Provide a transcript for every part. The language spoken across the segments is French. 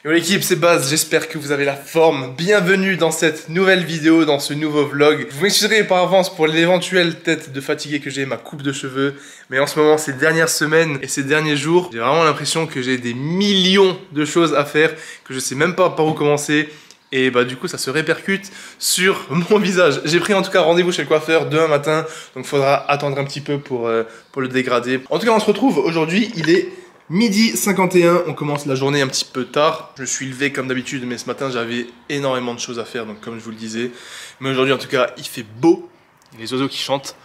Yo l'équipe, c'est Baz, j'espère que vous avez la forme. Bienvenue dans cette nouvelle vidéo, dans ce nouveau vlog. Vous m'excuserez par avance pour l'éventuelle tête de fatigué que j'ai, ma coupe de cheveux. Mais en ce moment, ces dernières semaines et ces derniers jours, j'ai vraiment l'impression que j'ai des millions de choses à faire, que je sais même pas par où commencer. Et bah du coup ça se répercute sur mon visage. J'ai pris en tout cas rendez-vous chez le coiffeur demain matin, donc faudra attendre un petit peu pour le dégrader. En tout cas on se retrouve aujourd'hui, il est midi 51, on commence la journée un petit peu tard. Je suis levé comme d'habitude, mais ce matin j'avais énormément de choses à faire, donc comme je vous le disais. Mais aujourd'hui en tout cas il fait beau, il y a les oiseaux qui chantent,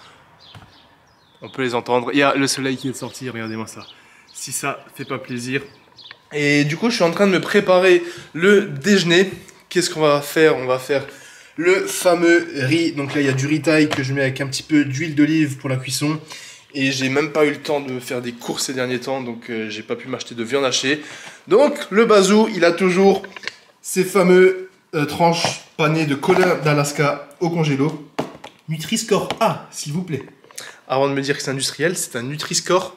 on peut les entendre. Il y a le soleil qui est sorti, regardez-moi ça. Si ça fait pas plaisir. Et du coup je suis en train de me préparer le déjeuner. Qu'est-ce qu'on va faire? On va faire le fameux riz. Donc là, il y a du riz thaï que je mets avec un petit peu d'huile d'olive pour la cuisson. Et j'ai même pas eu le temps de faire des courses ces derniers temps, donc j'ai pas pu m'acheter de viande hachée. Donc le Bazou, il a toujours ces fameux tranches panées de colin d'Alaska au congélo. Nutri-Score A, s'il vous plaît. Avant de me dire que c'est industriel, c'est un Nutri-Score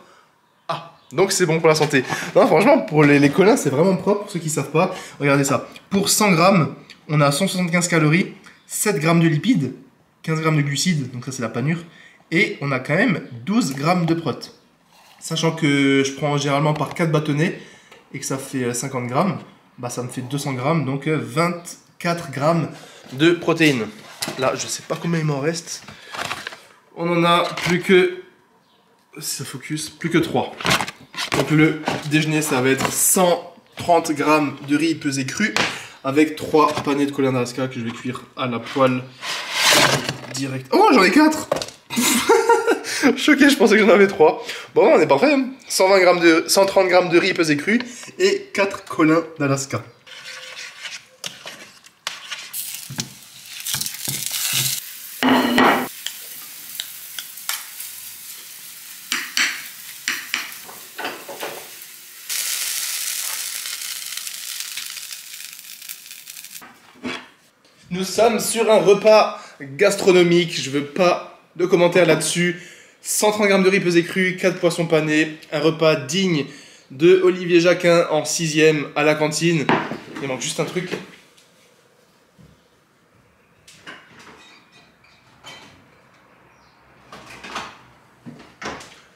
A. Donc c'est bon pour la santé. Non, franchement, pour les colins, c'est vraiment propre. Pour ceux qui ne savent pas, regardez ça. Pour 100 grammes, on a 175 calories, 7 grammes de lipides, 15 grammes de glucides, donc ça c'est la panure, et on a quand même 12 grammes de prot. Sachant que je prends généralement par 4 bâtonnets et que ça fait 50 grammes, bah ça me fait 200 grammes, donc 24 grammes de protéines. Là, je sais pas combien il m'en reste. On en a plus que... Si ça focus, plus que 3. Donc le déjeuner, ça va être 130 grammes de riz pesé cru avec 3 panées de colin d'Alaska que je vais cuire à la poêle direct. Oh, j'en ai 4. Choqué, je pensais que j'en avais 3. Bon, on est parfait. 130 grammes de riz pesé cru et 4 colins d'Alaska. Nous sommes sur un repas gastronomique, je veux pas de commentaires là-dessus. 130 grammes de riz pesé cru, 4 poissons panés, un repas digne de Olivier Jacquin en 6e à la cantine. Il manque juste un truc.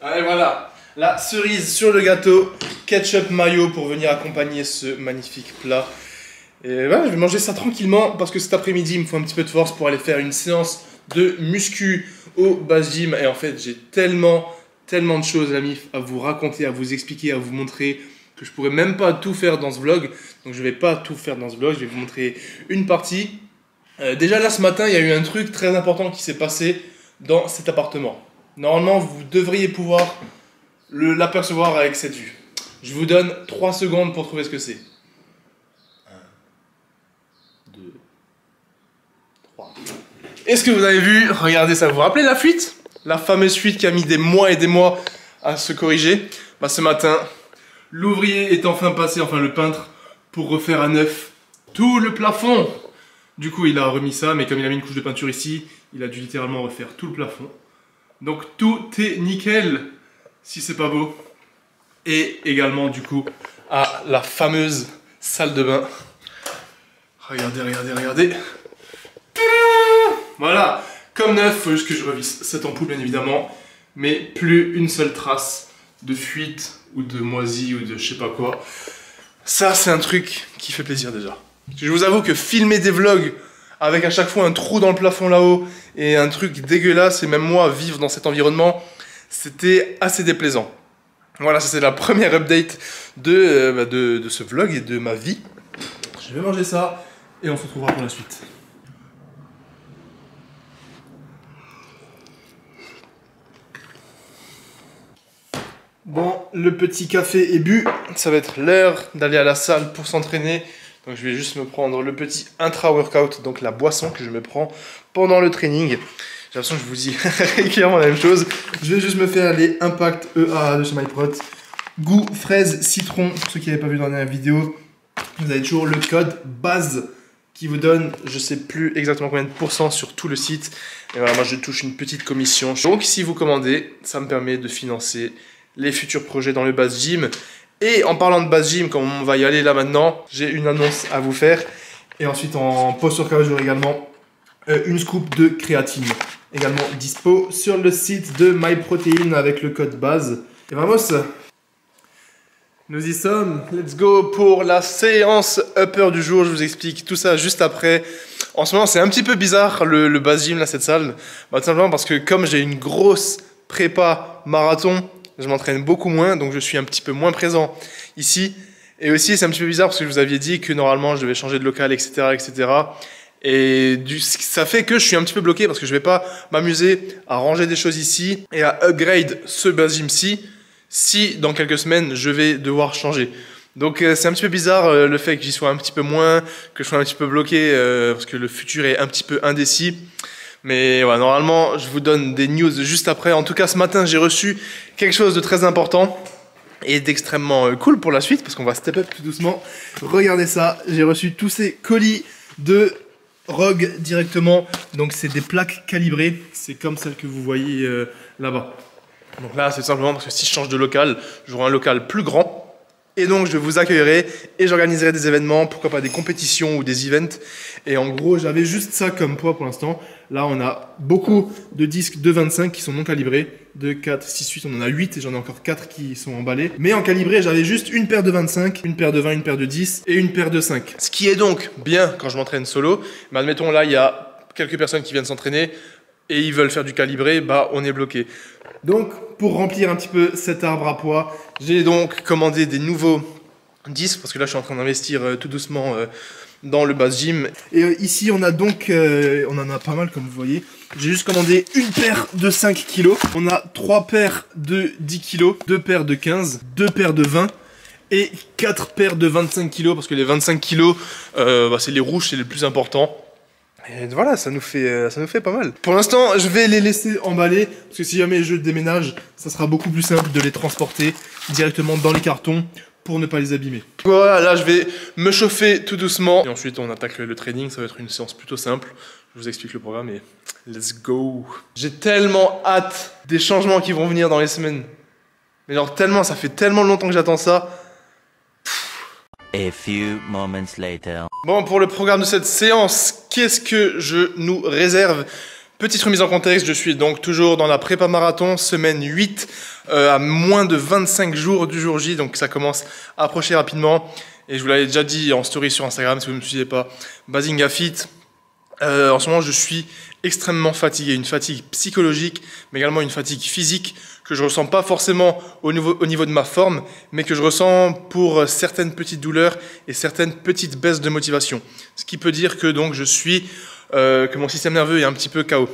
Allez, voilà, la cerise sur le gâteau, ketchup mayo pour venir accompagner ce magnifique plat. Et voilà, je vais manger ça tranquillement parce que cet après-midi, il me faut un petit peu de force pour aller faire une séance de muscu au Baz Gym. Et en fait, j'ai tellement de choses, amis, à vous raconter, à vous expliquer, à vous montrer que je pourrais même pas tout faire dans ce vlog. Donc, je vais pas tout faire dans ce vlog, je vais vous montrer une partie. Déjà là, ce matin, il y a eu un truc très important qui s'est passé dans cet appartement. Normalement, vous devriez pouvoir l'apercevoir avec cette vue. Je vous donne 3 secondes pour trouver ce que c'est. 2, 3. Est-ce que vous avez vu? Regardez ça, vous vous rappelez la fuite? La fameuse fuite qui a mis des mois et des mois à se corriger. Bah, ce matin, l'ouvrier est enfin passé, enfin le peintre, pour refaire à neuf tout le plafond. Du coup, il a remis ça, mais comme il a mis une couche de peinture ici, il a dû littéralement refaire tout le plafond. Donc tout est nickel, si c'est pas beau. Et également, du coup, à la fameuse salle de bain. Regardez, regardez, regardez. Voilà, comme neuf, il faut juste que je revisse cette ampoule bien évidemment, mais plus une seule trace de fuite ou de moisie ou de je sais pas quoi. Ça, c'est un truc qui fait plaisir déjà. Je vous avoue que filmer des vlogs avec à chaque fois un trou dans le plafond là-haut et un truc dégueulasse, et même moi vivre dans cet environnement, c'était assez déplaisant. Voilà, ça c'est la première update de ce vlog et de ma vie. Je vais manger ça et on se retrouvera pour la suite. Bon, le petit café est bu, ça va être l'heure d'aller à la salle pour s'entraîner. Donc je vais juste me prendre le petit intra-workout, donc la boisson que je me prends pendant le training. J'ai l'impression que je vous dis régulièrement la même chose. Je vais juste me faire les Impact EAA de chez MyProt. Goût fraise citron, pour ceux qui n'avaient pas vu dans la dernière vidéo. Vous avez toujours le code BAZ qui vous donne, je sais plus exactement combien de pourcents sur tout le site. Et voilà, moi je touche une petite commission. Donc si vous commandez, ça me permet de financer les futurs projets dans le Baz Gym Et en parlant de base gym, comme on va y aller là maintenant, j'ai une annonce à vous faire. Et ensuite en post-workout, j'aurai également une scoop de créatine. Également dispo sur le site de MyProtein avec le code base. Et vamos, nous y sommes. Let's go pour la séance upper du jour. Je vous explique tout ça juste après. En ce moment, c'est un petit peu bizarre le base gym, là, cette salle. Tout simplement parce que comme j'ai une grosse prépa marathon, je m'entraîne beaucoup moins, donc je suis un petit peu moins présent ici. Et aussi, c'est un petit peu bizarre parce que je vous aviez dit que normalement, je devais changer de local, etc., etc. Et ça fait que je suis un petit peu bloqué parce que je vais pas m'amuser à ranger des choses ici et à upgrade ce base gym-ci si dans quelques semaines, je vais devoir changer. Donc c'est un petit peu bizarre le fait que j'y sois un petit peu moins, que je sois un petit peu bloqué parce que le futur est un petit peu indécis. Mais ouais, normalement, je vous donne des news juste après. En tout cas, ce matin, j'ai reçu quelque chose de très important et d'extrêmement cool pour la suite parce qu'on va step up tout doucement. Regardez ça, j'ai reçu tous ces colis de Rogue directement. Donc c'est des plaques calibrées, c'est comme celles que vous voyez là-bas. Donc là, c'est simplement parce que si je change de local, j'aurai un local plus grand. Et donc, je vous accueillerai et j'organiserai des événements, pourquoi pas des compétitions ou des events. Et en gros, j'avais juste ça comme poids pour l'instant. Là, on a beaucoup de disques de 25 qui sont non calibrés. 2, 4, 6, 8, on en a 8 et j'en ai encore 4 qui sont emballés. Mais en calibré, j'avais juste une paire de 25, une paire de 20, une paire de 10 et une paire de 5. Ce qui est donc bien quand je m'entraîne solo. Mais admettons, là, il y a quelques personnes qui viennent s'entraîner et ils veulent faire du calibré, bah on est bloqué. Donc, pour remplir un petit peu cet arbre à poids, j'ai donc commandé des nouveaux disques, parce que là, je suis en train d'investir tout doucement dans le base gym. Et ici, on a donc, on en a pas mal, comme vous voyez. J'ai juste commandé une paire de 5 kg. On a 3 paires de 10 kg, 2 paires de 15, 2 paires de 20 et 4 paires de 25 kg, parce que les 25 kg, c'est les rouges, c'est les plus importants. Et voilà, ça nous fait pas mal. Pour l'instant, je vais les laisser emballer, parce que si jamais je déménage, ça sera beaucoup plus simple de les transporter directement dans les cartons pour ne pas les abîmer. Voilà, là je vais me chauffer tout doucement. Et ensuite on attaque le training, ça va être une séance plutôt simple. Je vous explique le programme et let's go. J'ai tellement hâte des changements qui vont venir dans les semaines. Mais genre tellement, ça fait tellement longtemps que j'attends ça. A few moments later. Bon, pour le programme de cette séance, qu'est-ce que je nous réserve? Petite remise en contexte, je suis donc toujours dans la prépa marathon, semaine 8, à moins de 25 jours du jour J, donc ça commence à approcher rapidement. Et je vous l'avais déjà dit en story sur Instagram, si vous ne me suivez pas, Bazinga Fit. En ce moment, je suis extrêmement fatigué, une fatigue psychologique, mais également une fatigue physique que je ressens pas forcément au niveau de ma forme, mais que je ressens pour certaines petites douleurs et certaines petites baisses de motivation. Ce qui peut dire que donc je suis, que mon système nerveux est un petit peu KO.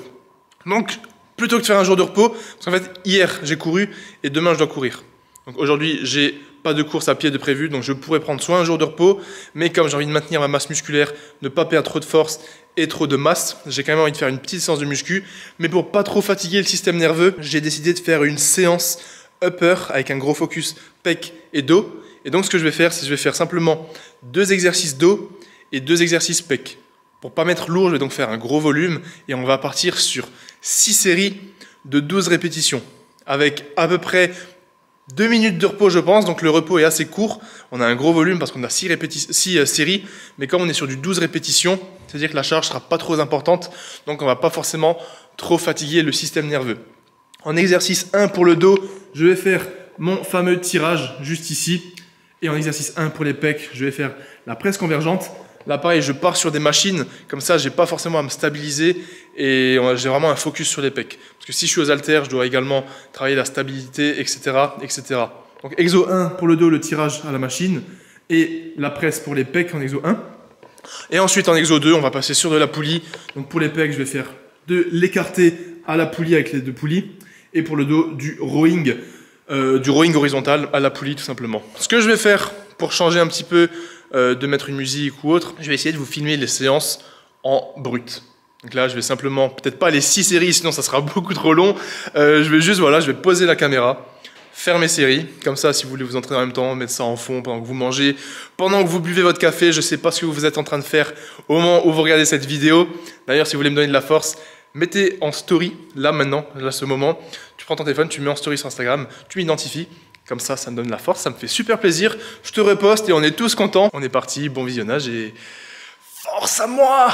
Donc, plutôt que de faire un jour de repos, parce qu'en fait, hier j'ai couru et demain je dois courir. Donc aujourd'hui, j'ai pas de course à pied de prévu, donc je pourrais prendre soit un jour de repos, mais comme j'ai envie de maintenir ma masse musculaire, ne pas perdre trop de force et trop de masse, j'ai quand même envie de faire une petite séance de muscu, mais pour pas trop fatiguer le système nerveux, j'ai décidé de faire une séance upper avec un gros focus pec et dos. Et donc ce que je vais faire, c'est que je vais faire simplement 2 exercices dos et 2 exercices pec. Pour pas mettre lourd, je vais donc faire un gros volume et on va partir sur 6 séries de 12 répétitions avec à peu près 2 minutes de repos, je pense, donc le repos est assez court. On a un gros volume parce qu'on a 6 séries, mais comme on est sur du 12 répétitions, c'est-à-dire que la charge sera pas trop importante, donc on va pas forcément trop fatiguer le système nerveux. En exercice 1 pour le dos, je vais faire mon fameux tirage juste ici. Et en exercice 1 pour les pecs, je vais faire la presse convergente. Là, pareil, je pars sur des machines, comme ça, j'ai pas forcément à me stabiliser et j'ai vraiment un focus sur les pecs. Parce que si je suis aux haltères, je dois également travailler la stabilité, etc., etc. Donc, exo 1 pour le dos, le tirage à la machine et la presse pour les pecs en exo 1. Et ensuite, en exo 2, on va passer sur de la poulie. Donc, pour les pecs, je vais faire de l'écarté à la poulie avec les 2 poulies. Et pour le dos, du rowing horizontal à la poulie, tout simplement. Ce que je vais faire pour changer un petit peu de mettre une musique ou autre, je vais essayer de vous filmer les séances en brut. Donc là, je vais simplement, peut-être pas les 6 séries, sinon ça sera beaucoup trop long. Je vais juste, voilà, je vais poser la caméra, faire mes séries. Comme ça, si vous voulez vous entraîner en même temps, mettre ça en fond pendant que vous mangez, pendant que vous buvez votre café. Je sais pas ce que vous êtes en train de faire au moment où vous regardez cette vidéo. D'ailleurs, si vous voulez me donner de la force, mettez en story, là maintenant, là ce moment. Tu prends ton téléphone, tu mets en story sur Instagram, tu m'identifies. Comme ça me donne la force, ça me fait super plaisir. Je te reposte et on est tous contents. On est parti, bon visionnage et force à moi!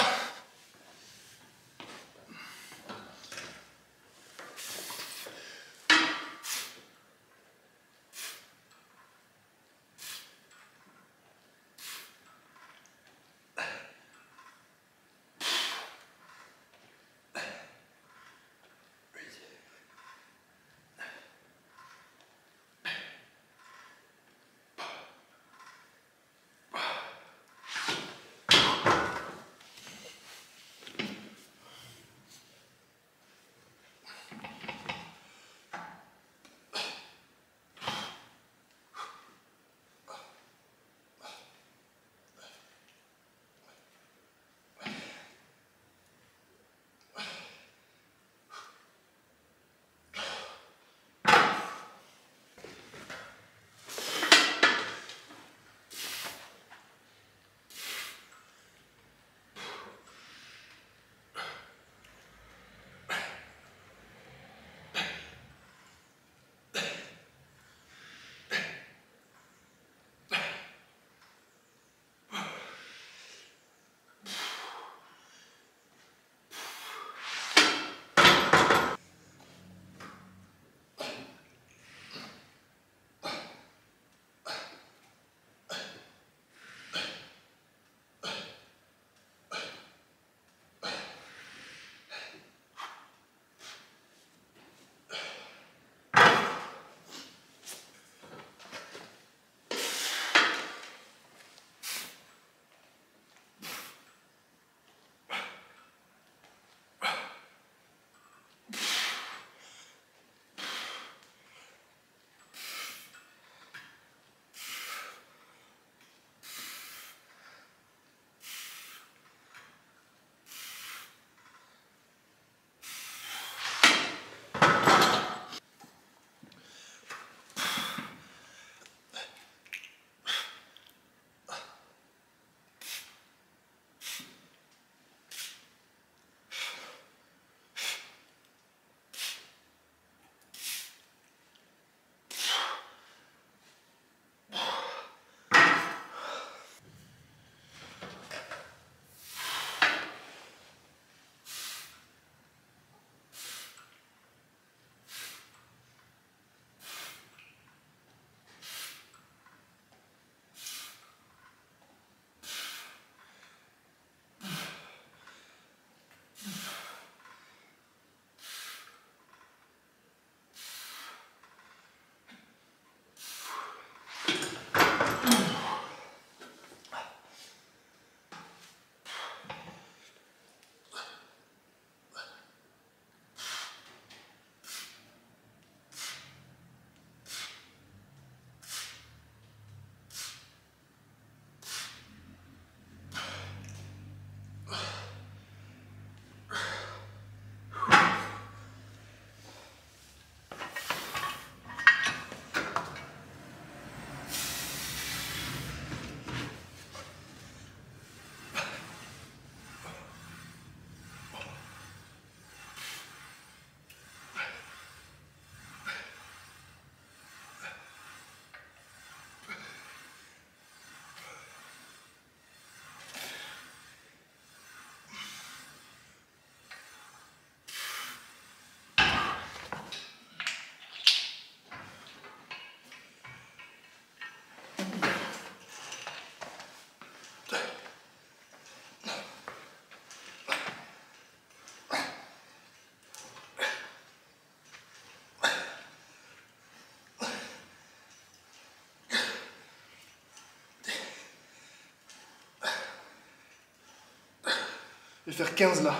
Je vais faire 15 là.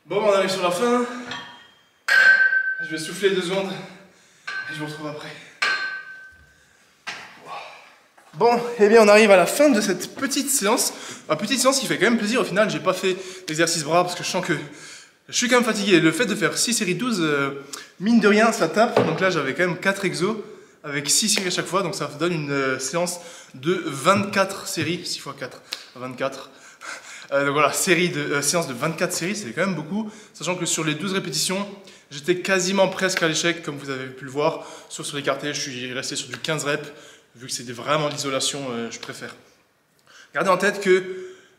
Bon, on arrive sur la fin. Je vais souffler 2 secondes et je vous retrouve après. Bon, eh bien on arrive à la fin de cette petite séance. Une petite séance qui fait quand même plaisir au final. J'ai pas fait d'exercice bras parce que je sens que je suis quand même fatigué. Le fait de faire 6 séries 12, mine de rien, ça tape. Donc là, j'avais quand même 4 exos avec 6 séries à chaque fois. Donc ça donne une séance de 24 séries. 6 x 4, 24. Donc voilà, séance de 24 séries, c'est quand même beaucoup. Sachant que sur les 12 répétitions, j'étais quasiment presque à l'échec, comme vous avez pu le voir. Sauf sur l'écarté, je suis resté sur du 15 reps. Vu que c'était vraiment l'isolation, je préfère. Gardez en tête que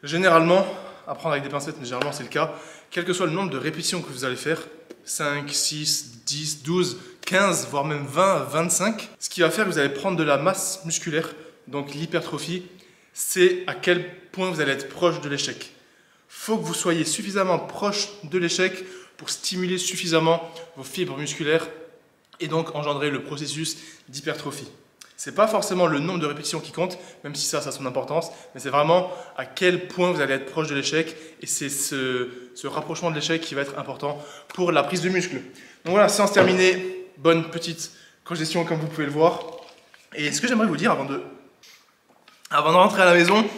généralement, à prendre avec des pincettes, mais généralement c'est le cas, quel que soit le nombre de répétitions que vous allez faire, 5, 6, 10, 12, 15, voire même 20, 25, ce qui va faire que vous allez prendre de la masse musculaire, donc l'hypertrophie, c'est à quel point vous allez être proche de l'échec. Faut que vous soyez suffisamment proche de l'échec pour stimuler suffisamment vos fibres musculaires et donc engendrer le processus d'hypertrophie. C'est pas forcément le nombre de répétitions qui compte, même si ça a son importance, mais c'est vraiment à quel point vous allez être proche de l'échec et c'est ce rapprochement de l'échec qui va être important pour la prise de muscle. Donc voilà, séance terminée, bonne petite congestion comme vous pouvez le voir. Et ce que j'aimerais vous dire avant de rentrer à la maison,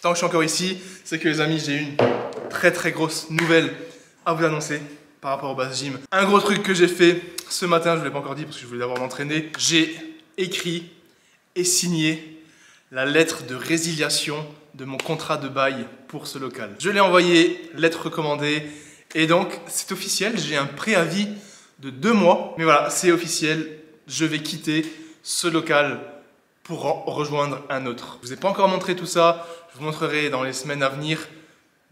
tant que je suis encore ici, c'est que les amis, j'ai une très grosse nouvelle à vous annoncer par rapport au base gym. Un gros truc que j'ai fait ce matin, je ne vous l'ai pas encore dit parce que je voulais d'abord m'entraîner, j'ai écrit et signé la lettre de résiliation de mon contrat de bail pour ce local. Je l'ai envoyé, lettre recommandée, et donc c'est officiel, j'ai un préavis de 2 mois. Mais voilà, c'est officiel, je vais quitter ce local pour en rejoindre un autre. Je ne vous ai pas encore montré tout ça, je vous montrerai dans les semaines à venir.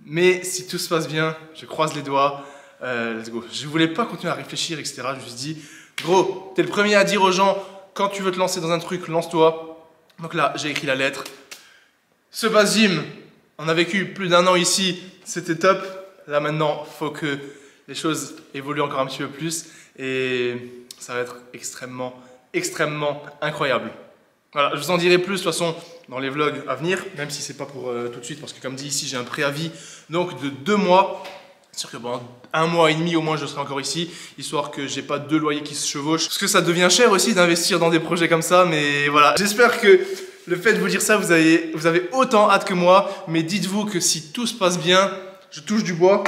Mais si tout se passe bien, je croise les doigts, let's go. Je ne voulais pas continuer à réfléchir, etc. Je me suis dit, gros, t'es le premier à dire aux gens, quand tu veux te lancer dans un truc, lance-toi. Donc là, j'ai écrit la lettre. Ce base gym, on a vécu plus d'1 an ici, c'était top. Là maintenant, il faut que les choses évoluent encore un petit peu plus. Et ça va être extrêmement incroyable. Voilà, je vous en dirai plus de toute façon dans les vlogs à venir, même si c'est pas pour tout de suite, parce que comme dit ici, j'ai un préavis donc de 2 mois. C'est sûr que bon, 1 mois et demi au moins je serai encore ici, histoire que j'ai pas 2 loyers qui se chevauchent. Parce que ça devient cher aussi d'investir dans des projets comme ça, mais voilà. J'espère que le fait de vous dire ça, vous avez autant hâte que moi, mais dites-vous que si tout se passe bien, je touche du bois,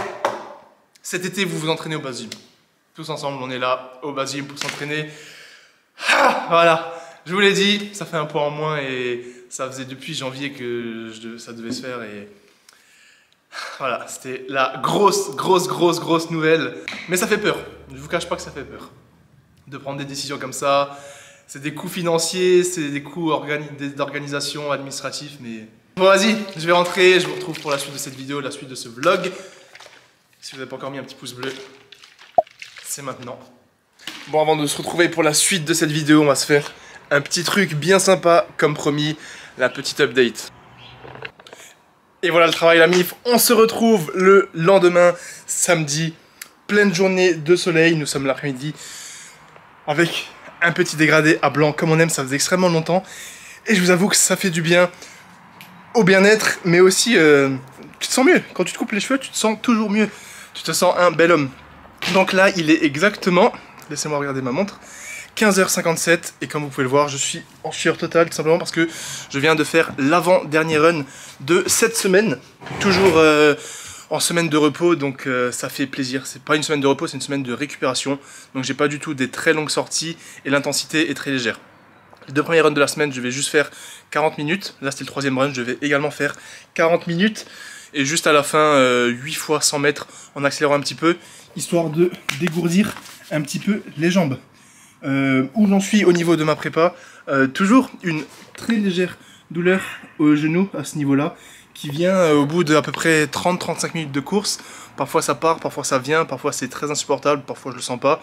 cet été vous vous entraînez au base gym. Tous ensemble, on est là au base gym pour s'entraîner. Ah, voilà. Je vous l'ai dit, ça fait un poids en moins et ça faisait depuis janvier que ça devait se faire et voilà, c'était la grosse nouvelle. Mais ça fait peur, je ne vous cache pas que ça fait peur de prendre des décisions comme ça. C'est des coûts financiers, c'est des coûts d'organisation, administratifs, mais... Bon vas-y, je vais rentrer, je vous retrouve pour la suite de cette vidéo, la suite de ce vlog. Si vous n'avez pas encore mis un petit pouce bleu, c'est maintenant. Bon, avant de se retrouver pour la suite de cette vidéo, on va se faire un petit truc bien sympa, comme promis, la petite update. Et voilà le travail la MIF, on se retrouve le lendemain, samedi, pleine journée de soleil, nous sommes l'après-midi, avec un petit dégradé à blanc comme on aime, ça faisait extrêmement longtemps. Et je vous avoue que ça fait du bien au bien-être, mais aussi tu te sens mieux. Quand tu te coupes les cheveux, tu te sens toujours mieux. Tu te sens un bel homme. Donc là, il est exactement, laissez-moi regarder ma montre, 15h57. Et comme vous pouvez le voir, je suis en sueur totale, tout simplement parce que je viens de faire l'avant-dernier run de cette semaine. Toujours en semaine de repos, donc ça fait plaisir. C'est pas une semaine de repos, c'est une semaine de récupération. Donc j'ai pas du tout des très longues sorties et l'intensité est très légère. Les 2 premiers runs de la semaine, je vais juste faire 40 minutes. Là, c'était le 3e run, je vais également faire 40 minutes. Et juste à la fin, 8 fois 100 mètres en accélérant un petit peu, histoire de dégourdir un petit peu les jambes. Où j'en suis au niveau de ma prépa, toujours une très légère douleur au genou à ce niveau-là, qui vient au bout d'à peu près 30-35 minutes de course. Parfois ça part, parfois ça vient, parfois c'est très insupportable, parfois je le sens pas.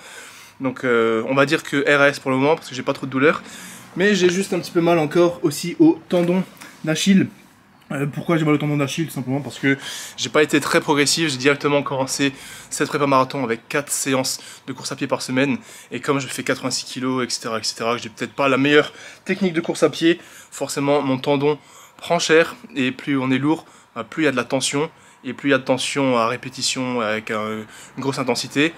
Donc on va dire que RAS pour le moment, parce que j'ai pas trop de douleur. Mais j'ai juste un petit peu mal encore aussi au tendon d'Achille. Pourquoi j'ai mal au tendon d'Achille? Tout simplement parce que j'ai pas été très progressif, j'ai directement commencé cette prépa marathon avec 4 séances de course à pied par semaine. Et comme je fais 86 kg, etc., que j'ai peut-être pas la meilleure technique de course à pied, forcément mon tendon prend cher. Et plus on est lourd, plus il y a de la tension. Et plus il y a de tension à répétition avec une grosse intensité,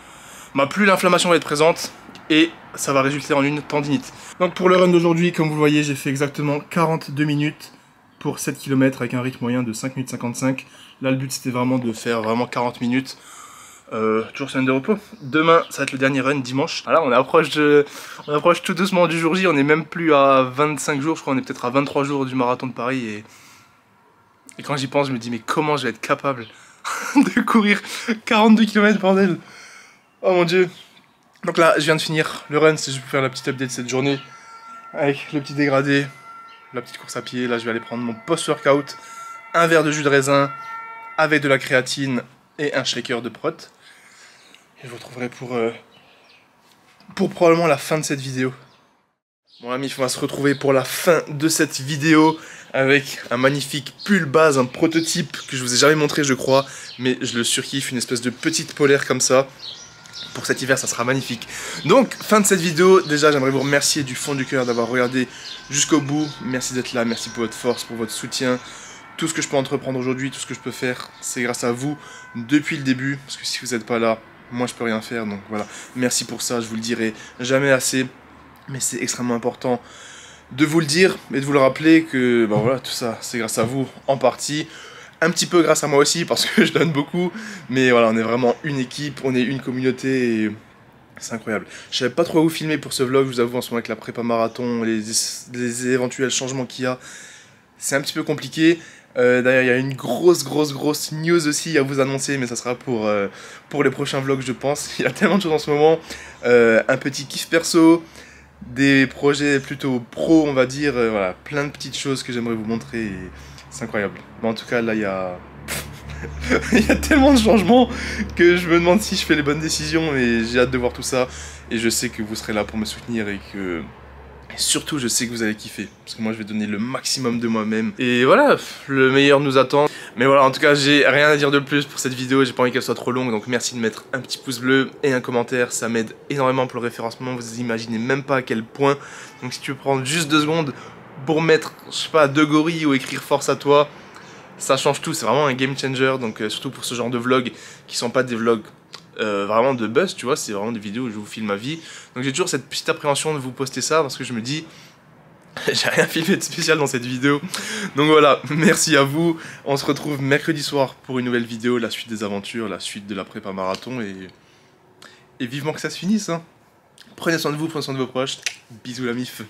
plus l'inflammation va être présente. Et ça va résulter en une tendinite. Donc pour le run d'aujourd'hui, comme vous le voyez, j'ai fait exactement 42 minutes pour 7 km avec un rythme moyen de 5 minutes 55. Là, le but c'était vraiment de faire 40 minutes. Toujours semaine de repos. Demain, ça va être le dernier run, dimanche. Voilà, on approche tout doucement du jour J. On est même plus à 25 jours, je crois qu'on est peut-être à 23 jours du marathon de Paris. Et quand j'y pense, je me dis mais comment je vais être capable de courir 42 km, bordel. Oh mon dieu. Donc là, je viens de finir le run, c'est juste pour faire la petite update de cette journée, avec le petit dégradé, la petite course à pied. Là, je vais aller prendre mon post-workout, un verre de jus de raisin, avec de la créatine et un shaker de prot. Et je vous retrouverai pour probablement la fin de cette vidéo. Bon amis, on va se retrouver pour la fin de cette vidéo, avec un magnifique pull base, un prototype que je vous ai jamais montré je crois, mais je le surkiffe, une espèce de petite polaire comme ça. Pour cet hiver, ça sera magnifique. Donc, fin de cette vidéo. Déjà, j'aimerais vous remercier du fond du cœur d'avoir regardé jusqu'au bout. Merci d'être là, merci pour votre force, pour votre soutien. Tout ce que je peux entreprendre aujourd'hui, tout ce que je peux faire, c'est grâce à vous depuis le début. Parce que si vous n'êtes pas là, moi je peux rien faire. Donc voilà, merci pour ça, je vous le dirai jamais assez. Mais c'est extrêmement important de vous le dire et de vous le rappeler que voilà, tout ça, c'est grâce à vous en partie. Un petit peu grâce à moi aussi parce que je donne beaucoup, mais voilà, on est vraiment une équipe, on est une communauté et c'est incroyable. Je savais pas trop où filmer pour ce vlog, je vous avoue, en ce moment avec la prépa marathon, les éventuels changements qu'il y a, c'est un petit peu compliqué. D'ailleurs, il y a une grosse news aussi à vous annoncer, mais ça sera pour les prochains vlogs, je pense. Il y a tellement de choses en ce moment, un petit kiff perso, des projets plutôt pro, on va dire, voilà, plein de petites choses que j'aimerais vous montrer. Et c'est incroyable. Mais en tout cas, là, il y a... il y a tellement de changements que je me demande si je fais les bonnes décisions. Et j'ai hâte de voir tout ça. Et je sais que vous serez là pour me soutenir et que... Et surtout, je sais que vous allez kiffer. Parce que moi, je vais donner le maximum de moi-même. Et voilà, le meilleur nous attend. Mais voilà, en tout cas, j'ai rien à dire de plus pour cette vidéo. J'ai pas envie qu'elle soit trop longue. Donc merci de mettre un petit pouce bleu et un commentaire. Ça m'aide énormément pour le référencement. Vous imaginez même pas à quel point. Donc si tu veux prendre juste 2 secondes pour mettre, je sais pas, 2 gorilles ou écrire force à toi, ça change tout, c'est vraiment un game changer. Donc surtout pour ce genre de vlogs qui sont pas des vlogs vraiment de buzz, tu vois, c'est vraiment des vidéos où je vous filme ma vie. Donc j'ai toujours cette petite appréhension de vous poster ça parce que je me dis j'ai rien filmé de spécial dans cette vidéo. Donc voilà, merci à vous. On se retrouve mercredi soir pour une nouvelle vidéo, la suite des aventures, la suite de la prépa marathon et vivement que ça se finisse hein. Prenez soin de vous, prenez soin de vos proches. Bisous la MIF.